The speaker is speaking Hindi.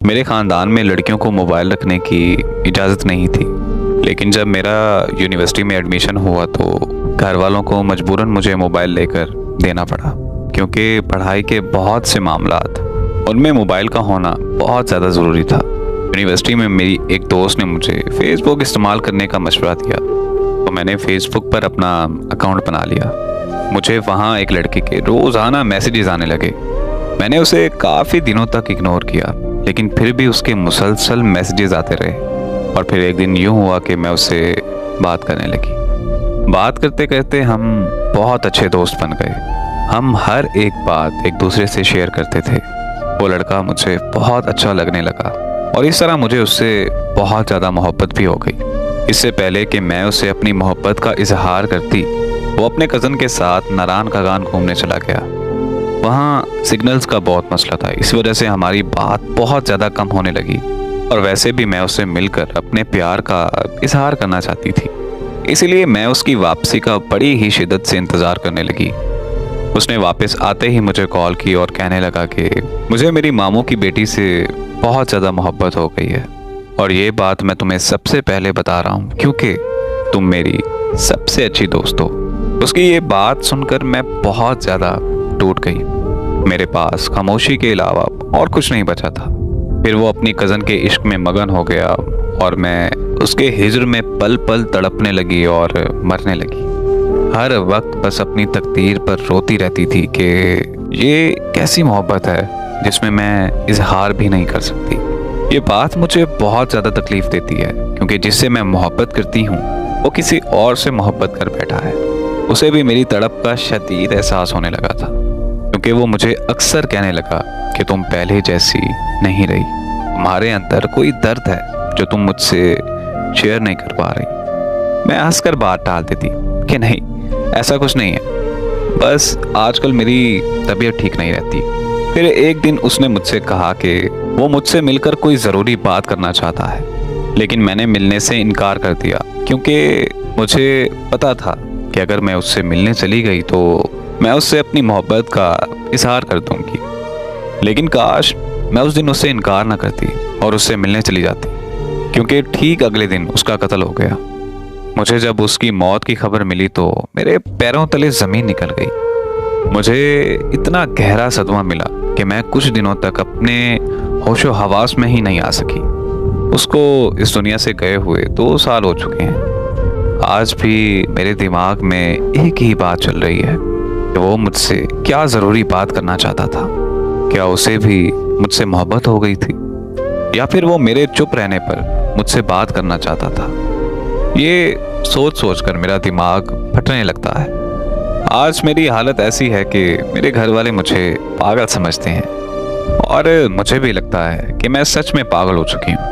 मेरे ख़ानदान में लड़कियों को मोबाइल रखने की इजाज़त नहीं थी, लेकिन जब मेरा यूनिवर्सिटी में एडमिशन हुआ तो घर वालों को मजबूरन मुझे मोबाइल लेकर देना पड़ा, क्योंकि पढ़ाई के बहुत से मामलात उनमें मोबाइल का होना बहुत ज़्यादा ज़रूरी था। यूनिवर्सिटी में मेरी एक दोस्त ने मुझे फ़ेसबुक इस्तेमाल करने का मशवरा दिया, तो मैंने फ़ेसबुक पर अपना अकाउंट बना लिया। मुझे वहाँ एक लड़के के रोज़ाना मैसेजेस आने लगे। मैंने उसे काफ़ी दिनों तक इग्नोर किया, लेकिन फिर भी उसके मुसलसल मैसेजेस आते रहे और फिर एक दिन यूँ हुआ कि मैं उससे बात करने लगी। बात करते करते हम बहुत अच्छे दोस्त बन गए। हम हर एक बात एक दूसरे से शेयर करते थे। वो लड़का मुझे बहुत अच्छा लगने लगा और इस तरह मुझे उससे बहुत ज़्यादा मोहब्बत भी हो गई। इससे पहले कि मैं उसे अपनी मोहब्बत का इजहार करती, वो अपने कज़न के साथ नारायण खगान घूमने चला गया। वहाँ सिग्नल्स का बहुत मसला था, इस वजह से हमारी बात बहुत ज़्यादा कम होने लगी और वैसे भी मैं उससे मिलकर अपने प्यार का इजहार करना चाहती थी। इसीलिए मैं उसकी वापसी का बड़ी ही शिद्दत से इंतज़ार करने लगी। उसने वापस आते ही मुझे कॉल की और कहने लगा कि मुझे मेरी मामू की बेटी से बहुत ज़्यादा मोहब्बत हो गई है और ये बात मैं तुम्हें सबसे पहले बता रहा हूँ क्योंकि तुम मेरी सबसे अच्छी दोस्त हो। उसकी ये बात सुनकर मैं बहुत ज़्यादा टूट गई। मेरे पास खामोशी के अलावा और कुछ नहीं बचा था। फिर वो अपनी कज़न के इश्क में मगन हो गया और मैं उसके हिज्र में पल पल तड़पने लगी और मरने लगी। हर वक्त बस अपनी तकदीर पर रोती रहती थी कि ये कैसी मोहब्बत है जिसमें मैं इजहार भी नहीं कर सकती। ये बात मुझे बहुत ज़्यादा तकलीफ़ देती है क्योंकि जिससे मैं मोहब्बत करती हूँ वो किसी और से मोहब्बत कर बैठा है। उसे भी मेरी तड़प का शदीद एहसास होने लगा था, क्योंकि वो मुझे अक्सर कहने लगा कि तुम पहले जैसी नहीं रही, तुम्हारे अंदर कोई दर्द है जो तुम मुझसे शेयर नहीं कर पा रही। मैं हंसकर बात टाल देती कि नहीं, ऐसा कुछ नहीं है, बस आजकल मेरी तबीयत ठीक नहीं रहती। फिर एक दिन उसने मुझसे कहा कि वो मुझसे मिलकर कोई ज़रूरी बात करना चाहता है, लेकिन मैंने मिलने से इनकार कर दिया क्योंकि मुझे पता था कि अगर मैं उससे मिलने चली गई तो मैं उससे अपनी मोहब्बत का इजहार कर दूंगी। लेकिन काश मैं उस दिन उससे इनकार ना करती और उससे मिलने चली जाती, क्योंकि ठीक अगले दिन उसका कत्ल हो गया। मुझे जब उसकी मौत की खबर मिली तो मेरे पैरों तले ज़मीन निकल गई। मुझे इतना गहरा सदमा मिला कि मैं कुछ दिनों तक अपने होशो हवास में ही नहीं आ सकी। उसको इस दुनिया से गए हुए 2 साल हो चुके हैं। आज भी मेरे दिमाग में एक ही बात चल रही है कि वो मुझसे क्या ज़रूरी बात करना चाहता था। क्या उसे भी मुझसे मोहब्बत हो गई थी या फिर वो मेरे चुप रहने पर मुझसे बात करना चाहता था। ये सोच सोच कर मेरा दिमाग फटने लगता है। आज मेरी हालत ऐसी है कि मेरे घर वाले मुझे पागल समझते हैं और मुझे भी लगता है कि मैं सच में पागल हो चुकी हूँ।